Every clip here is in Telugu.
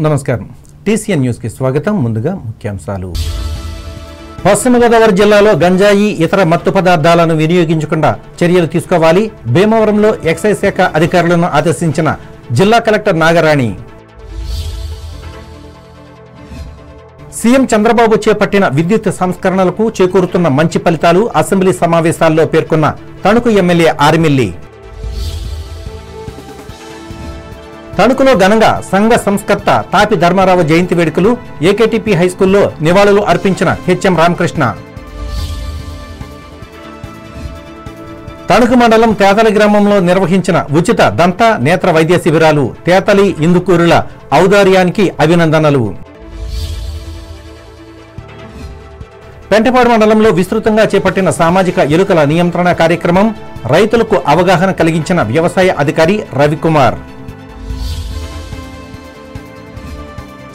నమస్కారం టీసీఎన్ న్యూస్ కి స్వాగతం. ముందుగా ముఖ్యాంశాలు. పశ్చిమ గోదావరి జిల్లాలో గంజాయి ఇతర మత్తు పదార్థాలను వినియోగించకుండా చర్యలు తీసుకోవాలి. భీమవరంలో ఎక్సైజ్ శాఖ అధికారులను ఆదేశించిన జిల్లా కలెక్టర్ నాగరాణి. సీఎం చంద్రబాబు చేపట్టిన విద్యుత్ సంస్కరణలకు చేకూరుతున్న మంచి ఫలితాలు అసెంబ్లీ సమావేశాల్లో పేర్కొన్న తణుకు ఎమ్మెల్యే ఆర్మిల్లి. తణుకులో ఘనంగా సంఘ సంస్కర్త తాపి ధర్మారావు జయంతి వేడుకలు. ఏకేటీపీ హైస్కూల్లో నివాళులు అర్పించిన హెచ్ఎం రామకృష్ణ. తణుకు మండలం తేతలి గ్రామంలో నిర్వహించిన ఉచిత దంత నేత్ర వైద్య శిబిరాలు. తేతలి ఇందుకూరుల ఔదార్యానికి అభినందనలు. పెంటపాడు మండలంలో విస్తృతంగా చేపట్టిన సామాజిక ఎలుకల నియంత్రణ కార్యక్రమం. రైతులకు అవగాహన కలిగించిన వ్యవసాయ అధికారి రవికుమార్.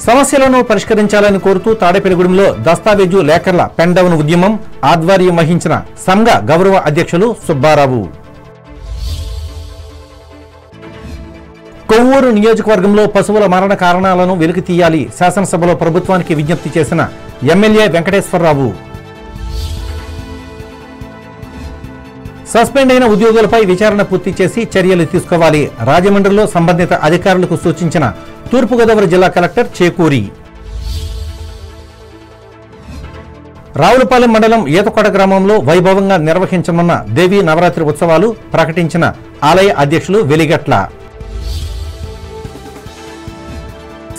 సమస్యలను పరిష్కరించాలని కోరుతూ తాడేపల్లిగూడెంలో దస్తావేజు లేఖర్ల పెన్ డౌన్ ఉద్యమం. ఆధ్వర్యం వహించిన సంఘ గౌరవ అధ్యక్షులు సుబ్బారావు. కొవ్వూరు నియోజకవర్గంలో పశువుల మరణ కారణాలను వెలికి తీయాలి. శాసనసభలో ప్రభుత్వానికి విజ్ఞప్తి చేసిన ఎమ్మెల్యే వెంకటేశ్వరరావు. సస్పెండ్ అయిన ఉద్యోగులపై విచారణ పూర్తి చేసి చర్యలు తీసుకోవాలి. రాజమండ్రిలో సంబంధిత అధికారులకు సూచించిన తూర్పుగోదావరి జిల్లా కలెక్టర్ చేకూరి. రావులపాలెం మండలం ఈతకోట గ్రామంలో వైభవంగా నిర్వహించనున్న దేవీ నవరాత్రి ఉత్సవాలు ప్రకటించిన ఆలయ అధ్యక్షులు వెలిగట్ల.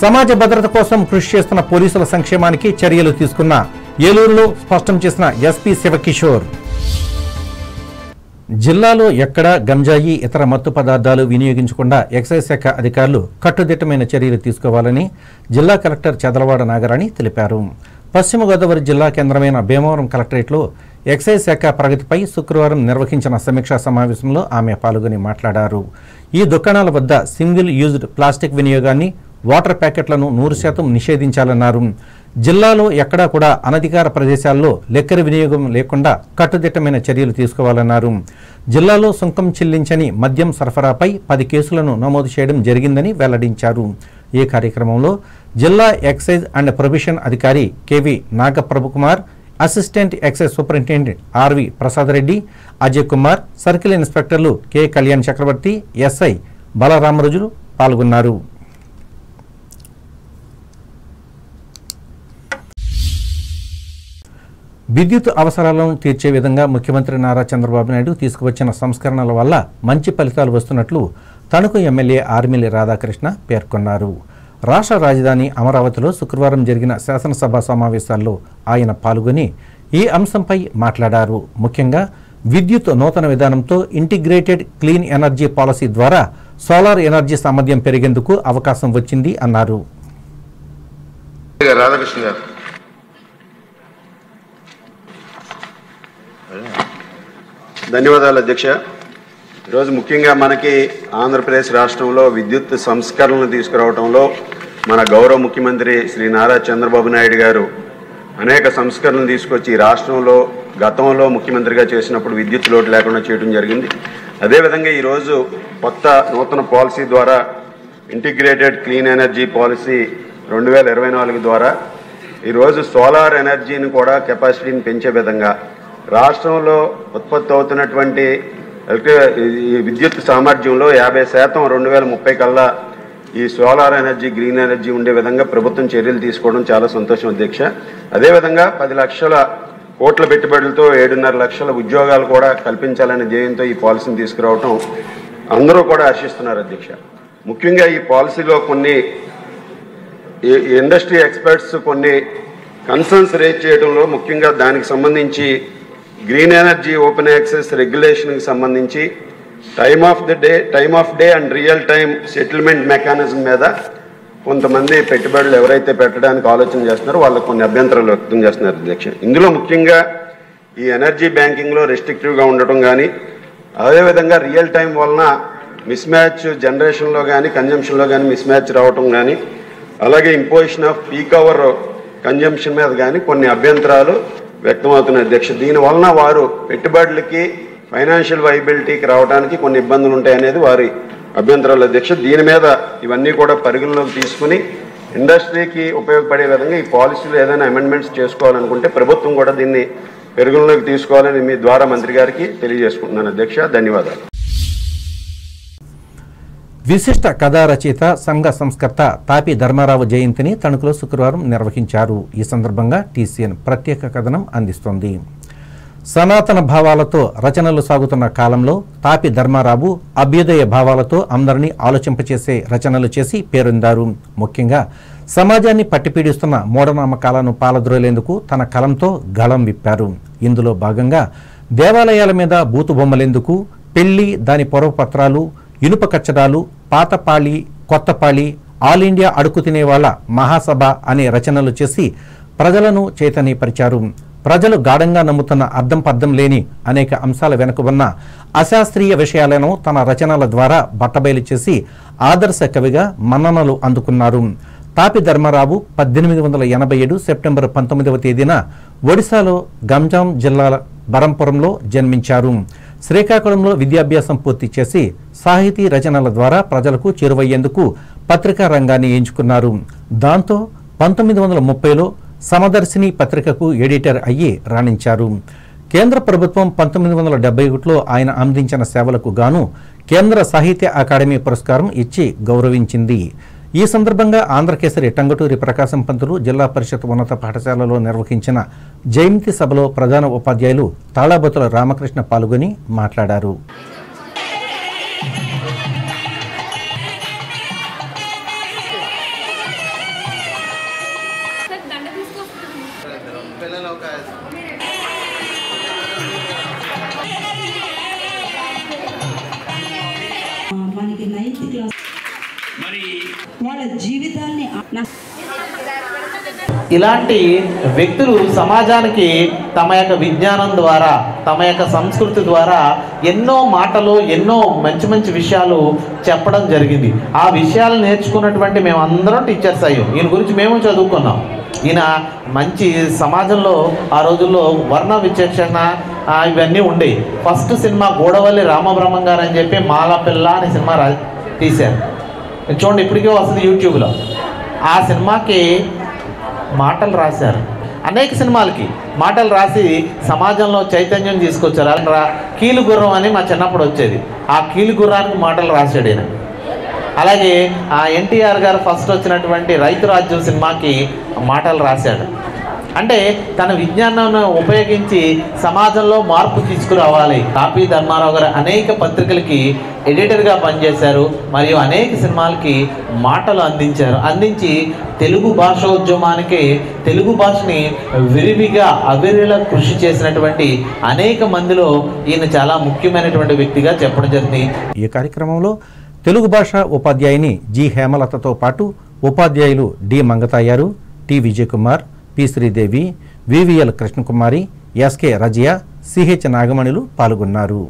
సమాజ భద్రత కోసం కృషి చేస్తున్న పోలీసుల సంక్షేమానికి చర్యలు తీసుకున్న ఏలూరులో స్పష్టం చేసిన ఎస్పీ శివకిషోర్. జిల్లాలో ఎక్కడా గంజాయి ఇతర మత్తు పదార్థాలు వినియోగించకుండా ఎక్సైజ్ శాఖ అధికారులు కట్టుదిట్టమైన చర్యలు తీసుకోవాలని జిల్లా కలెక్టర్ చదలవాడ నాగరాణి తెలిపారు. పశ్చిమ గోదావరి జిల్లా కేంద్రమైన భీమవరం కలెక్టరేట్లో ఎక్సైజ్ శాఖ ప్రగతిపై శుక్రవారం నిర్వహించిన సమీక్షా సమావేశంలో ఆమె పాల్గొని మాట్లాడారు. ఈ దుకాణాల వద్ద సింగిల్ యూజ్డ్ ప్లాస్టిక్ వినియోగాన్ని, వాటర్ ప్యాకెట్లను 100% నిషేధించాలన్నారు. జిల్లాలో ఎక్కడా కూడా అనధికార ప్రదేశాల్లో లిక్కర్ వినియోగం లేకుండా కట్టుదిట్టమైన చర్యలు తీసుకోవాలన్నారు. జిల్లాలో సుంకం చెల్లించని మద్యం సరఫరాపై 10 కేసులను నమోదు చేయడం జరిగిందని వెల్లడించారు. ఈ కార్యక్రమంలో జిల్లా ఎక్సైజ్ అండ్ ప్రొబిషన్ అధికారి KV Nagaprabhukumar, assistant excise superintendent RV Prasad Reddy, Ajay Kumar, circle ఇన్స్పెక్టర్లు కె కళ్యాణ్ చక్రవర్తి, ఎస్ఐ బలరామరాజులు పాల్గొన్నారు. విద్యుత్ అవసరాలను తీర్చే విధంగా ముఖ్యమంత్రి నారా చంద్రబాబు నాయుడు తీసుకువచ్చిన సంస్కరణల వల్ల మంచి ఫలితాలు వస్తున్నట్లు తణుకు ఎమ్మెల్యే ఆర్మిల్లి రాధాకృష్ణ పేర్కొన్నారు. రాష్ట్ర రాజధాని అమరావతిలో శుక్రవారం జరిగిన శాసనసభ సమావేశాల్లో ఆయన పాల్గొని ఈ అంశంపై మాట్లాడారు. ముఖ్యంగా విద్యుత్ నూతన విధానంతో ఇంటిగ్రేటెడ్ క్లీన్ ఎనర్జీ పాలసీ ద్వారా సోలార్ ఎనర్జీ సామర్థ్యం పెరిగేందుకు అవకాశం వచ్చింది అన్నారు. ధన్యవాదాలు అధ్యక్ష. ఈరోజు ముఖ్యంగా మనకి ఆంధ్రప్రదేశ్ రాష్ట్రంలో విద్యుత్ సంస్కరణలు తీసుకురావడంలో మన గౌరవ ముఖ్యమంత్రి శ్రీ నారా చంద్రబాబు నాయుడు గారు అనేక సంస్కరణలు తీసుకొచ్చి రాష్ట్రంలో గతంలో ముఖ్యమంత్రిగా చేసినప్పుడు విద్యుత్ లోటు లేకుండా చేయడం జరిగింది. అదేవిధంగా ఈరోజు కొత్త నూతన పాలసీ ద్వారా ఇంటిగ్రేటెడ్ క్లీన్ ఎనర్జీ పాలసీ 2024 ద్వారా ఈరోజు సోలార్ ఎనర్జీని కూడా కెపాసిటీని పెంచే విధంగా రాష్ట్రంలో ఉత్పత్తి అవుతున్నటువంటి విద్యుత్ సామర్థ్యంలో 50% 2030 కల్లా ఈ సోలార్ ఎనర్జీ, గ్రీన్ ఎనర్జీ ఉండే విధంగా ప్రభుత్వం చర్యలు తీసుకోవడం చాలా సంతోషం అధ్యక్ష. అదేవిధంగా 10 లక్షల కోట్ల పెట్టుబడులతో 7.5 లక్షల ఉద్యోగాలు కూడా కల్పించాలనే ధ్యేయంతో ఈ పాలసీని తీసుకురావడం అందరూ కూడా హర్షిస్తున్నారు అధ్యక్ష. ముఖ్యంగా ఈ పాలసీలో కొన్ని ఇండస్ట్రీ ఎక్స్పర్ట్స్ కొన్ని కన్సర్న్స్ రేజ్ చేయడంలో ముఖ్యంగా దానికి సంబంధించి గ్రీన్ ఎనర్జీ ఓపెన్ యాక్సెస్ రెగ్యులేషన్కి సంబంధించి time of day and real time settlement mechanism మీద కొంతమంది పెట్టుబడులు ఎవరైతే పెట్టడానికి ఆలోచన చేస్తున్నారో వాళ్ళకు కొన్ని అభ్యంతరాలు వ్యక్తం చేస్తున్నారు అధ్యక్ష. ఇందులో ముఖ్యంగా ఈ ఎనర్జీ బ్యాంకింగ్లో రెస్ట్రిక్టివ్గా ఉండటం కానీ, అదేవిధంగా రియల్ టైం వలన మిస్ మ్యాచ్ జనరేషన్లో కానీ కన్జంప్షన్లో కానీ మిస్ మ్యాచ్ రావటం కానీ, అలాగే imposition of peak hour consumption మీద కానీ కొన్ని అభ్యంతరాలు వ్యక్తమవుతున్నాయి అధ్యక్ష. దీనివలన వారు పెట్టుబడులకి ఫైనాన్షియల్ వైబిలిటీకి రావడానికి కొన్ని ఇబ్బందులు ఉంటాయనేది వారి అభ్యంతరాలు అధ్యక్ష. దీని మీద ఇవన్నీ కూడా పరిగణలోకి తీసుకుని ఇండస్ట్రీకి ఉపయోగపడే విధంగా ఈ పాలసీలో ఏదైనా అమెండ్మెంట్స్ చేసుకోవాలనుకుంటే ప్రభుత్వం కూడా దీన్ని పెరుగులోకి తీసుకోవాలని మీ ద్వారా మంత్రి గారికి తెలియజేసుకుంటున్నాను అధ్యక్ష. ధన్యవాదాలు. విశిష్ట కథా రచయిత సంఘ సంస్కర్త తాపి ధర్మారావు జయంతిని తణుకులో శుక్రవారం నిర్వహించారు. ఈ సందర్భంగా టీసీఎన్ ప్రత్యేక కథనం అందిస్తోంది. సనాతన భావాలతో రచనలు సాగుతున్న కాలంలో తాపి ధర్మారావు అభ్యుదయ భావాలతో అందరినీ ఆలోచింపచేసే రచనలు చేసి పేరొందారు. ముఖ్యంగా సమాజాన్ని పట్టిపీడిస్తున్న మూఢనమ్మకాలను పాలద్రోలేందుకు తన కలంతో గళం విప్పారు. ఇందులో భాగంగా దేవాలయాల మీద బూతు బొమ్మలెందుకు, పెళ్లి, దాని పొరపత్రాలు, ఇనుప కచ్చడాలు, పాతపాళి, కొత్తపాళి, ఆల్ ఇండియా అడుగు తినేవాళ్ల మహాసభ అనే రచనలు చేసి ప్రజలను చైతన్యపరిచారు. ప్రజలు గాఢంగా నమ్ముతున్న అర్థం పర్థం లేని అనేక అంశాల వెనుక ఉన్న అశాస్త్రీయ విషయాలను తన రచనల ద్వారా బట్టబయలు చేసి ఆదర్శ కవిగా మన్ననలు అందుకున్నారు. తాపి ధర్మారావు 1887 సెప్టెంబర్ 19వ తేదీన ఒడిశాలో గంజాం జిల్లా బరంపురంలో జన్మించారు. శ్రీకాకుళంలో విద్యాభ్యాసం పూర్తి చేసి సాహితీ రచనల ద్వారా ప్రజలకు చేరువయ్యేందుకు పత్రికా రంగాన్ని ఎంచుకున్నారు. దాంతో 1930లో సమదర్శిని పత్రికకు ఎడిటర్ అయ్యి రాణించారు. కేంద్ర ప్రభుత్వం 1971లో ఆయన అందించిన సేవలకు గాను కేంద్ర సాహిత్య అకాడమీ పురస్కారం ఇచ్చి గౌరవించింది. ఈ సందర్భంగా ఆంధ్రకేసరి టంగుటూరి ప్రకాశం పంతులు జిల్లా పరిషత్ ఉన్నత పాఠశాలలో నిర్వహించిన జయంతి సభలో ప్రధాన ఉపాధ్యాయులు తాళాబొతుల రామకృష్ణ పాల్గొని మాట్లాడారు. మనకి 9th క్లాస్ వాళ్ళ జీవితాన్ని ఇలాంటి వ్యక్తులు సమాజానికి తమ యొక్క విజ్ఞానం ద్వారా, తమ యొక్క సంస్కృతి ద్వారా ఎన్నో మాటలు, ఎన్నో మంచి మంచి విషయాలు చెప్పడం జరిగింది. ఆ విషయాలు నేర్చుకున్నటువంటి మేమందరం టీచర్స్ అయ్యాం. ఈయన గురించి మేము చదువుకున్నాం. ఈయన మంచి సమాజంలో ఆ రోజుల్లో వర్ణ విచక్షణ ఇవన్నీ ఉండేవి. ఫస్ట్ సినిమా గూడవల్లి రామబ్రహ్మం గారు అని చెప్పి మాలపిల్ల అనే సినిమా తీశారు. చూడండి, ఇప్పటికే వస్తుంది యూట్యూబ్లో. ఆ సినిమాకి మాటలు రాశారు. అనేక సినిమాలకి మాటలు రాసి సమాజంలో చైతన్యం తీసుకొచ్చారు. అలా కీలు గుర్రం అని మా చిన్నప్పుడు వచ్చేది. ఆ కీలు గుర్రానికి మాటలు రాశాడు ఈయన. అలాగే ఆ ఎన్టీఆర్ గారు ఫస్ట్ వచ్చినటువంటి రైతు రాజ్యం సినిమాకి మాటలు రాశాడు. అంటే తన విజ్ఞానాన్ని ఉపయోగించి సమాజంలో మార్పు తీసుకురావాలి. తాపి ధర్మారావు గారు అనేక పత్రికలకి ఎడిటర్గా పనిచేశారు. మరియు అనేక సినిమాలకి మాటలు అందించి తెలుగు భాషోద్యమానికి, తెలుగు భాషని విరివిగా అవిరిలా కృషి చేసినటువంటి అనేక మందిలో ఈయన చాలా ముఖ్యమైనటువంటి వ్యక్తిగా చెప్పడం జరిగింది. ఈ కార్యక్రమంలో తెలుగు భాష ఉపాధ్యాయుని జి హేమలతతో పాటు ఉపాధ్యాయులు D Mangatayaru, T Vijayakumar, P Sridevi, VVL Krishnakumari, SK Razia, CH నాగమణులు పాల్గొన్నారు.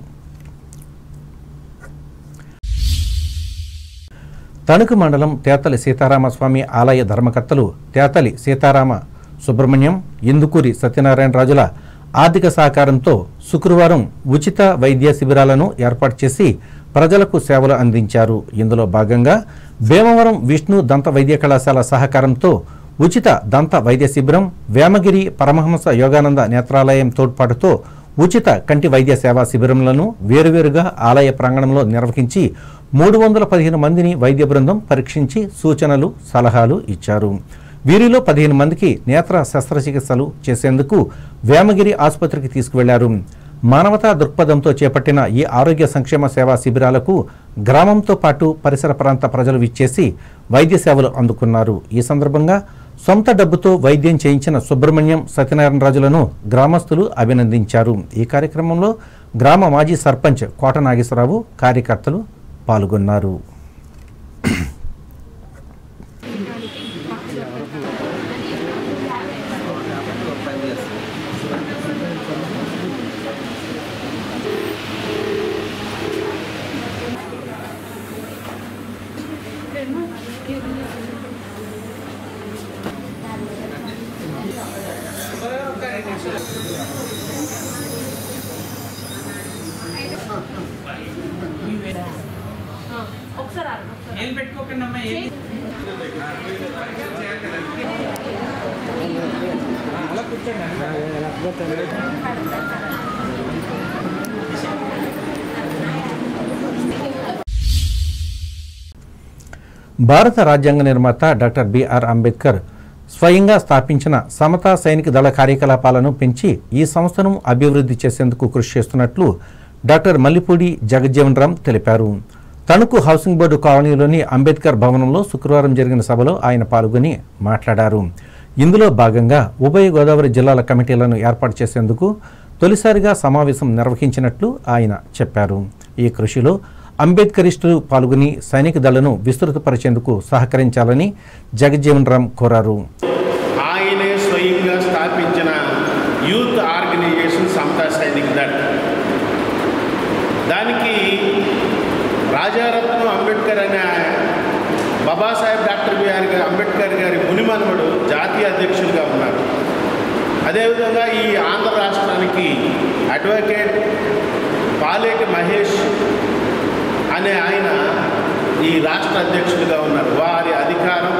తణుకు మండలం తేతలి సీతారామస్వామి ఆలయ ధర్మకర్తలు తేతలి సీతారామ సుబ్రహ్మణ్యం, ఇందుకూరి సత్యనారాయణరాజుల ఆర్థిక సహకారంతో శుక్రవారం ఉచిత వైద్య శిబిరాలను ఏర్పాటు చేసి ప్రజలకు సేవలు అందించారు. ఇందులో భాగంగా భీమవరం విష్ణు దంత వైద్య కళాశాల సహకారంతో ఉచిత దంత వైద్య శిబిరం, వేమగిరి పరమహంస యోగానంద నేత్రాలయం తోడ్పాటుతో ఉచిత కంటి వైద్య సేవా శిబిరంలను వేరువేరుగా ఆలయ ప్రాంగణంలో నిర్వహించి 315 మందిని వైద్య బృందం పరీక్షించి సూచనలు, సలహాలు ఇచ్చారు. వీరిలో 15 మందికి నేత్ర శస్త్రచికిత్సలు చేసేందుకు వేమగిరి ఆసుపత్రికి తీసుకువెళ్లారు. మానవతా దృక్పథంతో చేపట్టిన ఈ ఆరోగ్య సంక్షేమ సేవా శిబిరాలకు గ్రామంతో పాటు పరిసర ప్రాంత ప్రజలు విచ్చేసి వైద్య సేవలు అందుకున్నారు. ఈ సందర్భంగా సొంత డబ్బుతో వైద్యం చేయించిన సుబ్రహ్మణ్యం, సత్యనారాయణరాజులను గ్రామస్తులు అభినందించారు. ఈ కార్యక్రమంలో గ్రామ మాజీ సర్పంచ్ కోట నాగేశ్వరరావు, కార్యకర్తలు పాల్గొన్నారు. ఒకసారి భారత రాజ్యాంగ నిర్మాత డాక్టర్ బిఆర్ అంబేద్కర్ స్వయంగా స్థాపించిన సమతా సైనిక దళ కార్యకలాపాలను పెంచి ఈ సంస్థను అభివృద్ధి చేసేందుకు కృషి చేస్తున్నట్లు డాక్టర్ మల్లిపూడి జగజ్జీవన్ రామ్ తెలిపారు. తణుకు హౌసింగ్ బోర్డు కాలనీలోని అంబేద్కర్ భవనంలో శుక్రవారం జరిగిన సభలో ఆయన పాల్గొని మాట్లాడారు. ఇందులో భాగంగా ఉభయ గోదావరి జిల్లాల కమిటీలను ఏర్పాటు చేసేందుకు తొలిసారిగా సమావేశం నిర్వహించినట్లు ఆయన చెప్పారు. ఈ కృషిలో అంబేద్కరిస్టులు పాల్గొని సైనిక దళను విస్తృతపరిచేందుకు సహకరించాలని జగజ్జీవన్ రామ్ కోరారు. ఆయనే స్వయంగా స్థాపించిన యూత్ ఆర్గనైజేషన్ సమతా సైనిక్ దళ్, దానికి రాజారత్నం అంబేద్కర్ అనే బాబాసాహెబ్ డాక్టర్ బిఆర్ అంబేద్కర్ గారి మునిమనుమడు జాతీయ అధ్యక్షులుగా ఉన్నారు. అదేవిధంగా ఈ ఆంధ్ర రాష్ట్రానికి అడ్వకేట్ పాలేటి మహేష్ అనే ఆయన ఈ రాష్ట్ర అధ్యక్షులుగా ఉన్నారు. వారి అధికారం,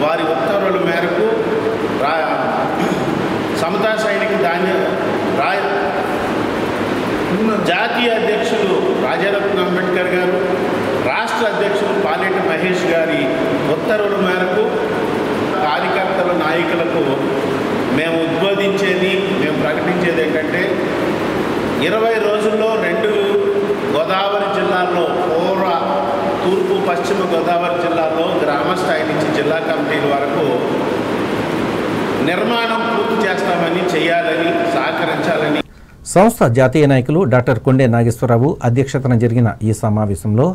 వారి ఉత్తర్వుల మేరకు సమతా సైనిక్ జాతీయ అధ్యక్షులు రాజారత్న అంబేద్కర్ గారు, రాష్ట్ర అధ్యక్షులు పాలేటి మహేష్ గారి ఉత్తర్వుల మేరకు కార్యకర్తల నాయకులకు మేము ఉద్బోధించేది, మేము ప్రకటించేది ఏంటంటే 20 రోజుల్లో 2 గోదావరి జిల్లాల్లో, తూర్పు పశ్చిమ గోదావరి జిల్లాల్లో గ్రామ స్థాయి నుంచి జిల్లా కమిటీల వరకు నిర్మాణం పూర్తి చేస్తామని, చేయాలని, సహకరించాలని. సంస్థ జాతీయ నాయకులు డాక్టర్ కొండే నాగేశ్వరరావు అధ్యక్షతన జరిగిన ఈ సమావేశంలో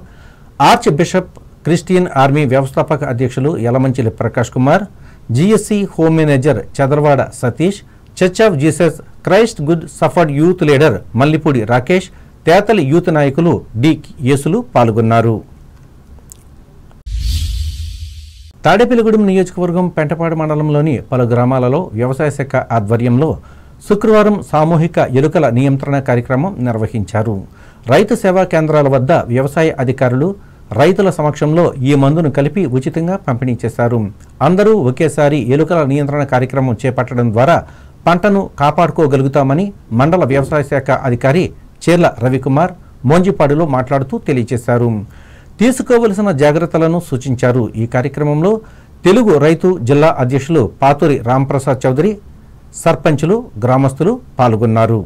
ఆర్చ్ బిషప్ క్రిస్టియన్ ఆర్మీ వ్యవస్థాపక అధ్యక్షులు Yalamanchili Prakash Kumar, GSC home manager Chadarwada Satish, church of Jesus Christ good shepherd youth leader Mallipudi Rakesh, Tetali youth నాయకులు డి యేసులు పాల్గొన్నారు. తాడేపల్లిగూడెం నియోజకవర్గం పెంటపాడు మండలంలోని పలు గ్రామాలలో వ్యవసాయ శాఖ ఆధ్వర్యంలో శుక్రవారం సామూహిక ఎలుకల నియంత్రణ కార్యక్రమం నిర్వహించారు. రైతు సేవా కేంద్రాల వద్ద వ్యవసాయ అధికారులు రైతుల సమక్షంలో ఈ మందును కలిపి ఉచితంగా పంపిణీ చేశారు. అందరూ ఒకేసారి ఎలుకల నియంత్రణ కార్యక్రమం చేపట్టడం ద్వారా పంటను కాపాడుకోగలుగుతామని మండల వ్యవసాయ శాఖ అధికారి చేర్ల రవికుమార్ మోంజిపాడులో మాట్లాడుతూ తెలియజేశారు. తీసుకోవలసిన జాగ్రత్తలను సూచించారు. ఈ కార్యక్రమంలో తెలుగు రైతు జిల్లా అధ్యక్షులు పాతూరి రాంప్రసాద్ చౌదరి, సర్పంచులు, గ్రామస్తులు పాల్గొన్నారు.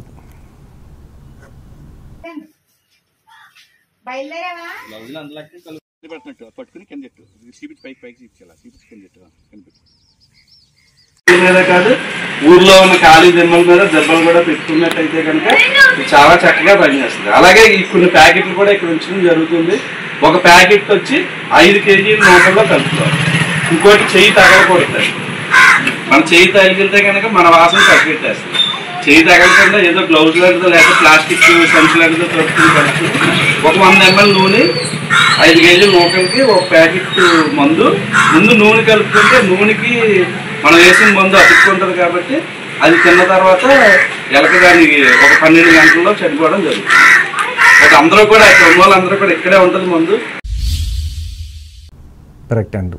కాదు, ఊర్లో ఉన్న ఖాళీ దిమ్మల మీద దెబ్బలు కూడా పెట్టుకున్నట్టయితే కనుక చాలా చక్కగా పనిచేస్తుంది. అలాగే ఈ కొన్ని ప్యాకెట్లు కూడా ఇక్కడ ఉంచడం జరుగుతుంది. ఒక ప్యాకెట్ వచ్చి 5 కేజీల నూకల్లో కలుపుతారు. ఇంకోటి చెయ్యి తగలకూడదు. మన చెయ్యి తగిలితే కనుక మన వాసన తగ్గిట్టేస్తుంది. చెయ్యి తగలకుండా ఏదో గ్లౌజ్ లాంటిదో లేకపోతే ప్లాస్టిక్ సంచి లాంటిదో తొడుకుని కలుపుతుంది. ఒక 100 ml నూనె, 5 కేజీల నూకలకి ఒక ప్యాకెట్ ముందు నూనె కలుపుకుంటే నూనెకి మనం వేసిన మందు అతుక్కుంటుంది కాబట్టి అది తిన్న తర్వాత ఎలక దానికి ఒక 12 గంటల్లో చనిపోవడం జరుగుతుంది. అయితే అందరూ కూడా ఇక్కడ ఉన్న వాళ్ళందరూ కూడా ఇక్కడే ఉంటుంది మందు. కరెక్ట్ అండి.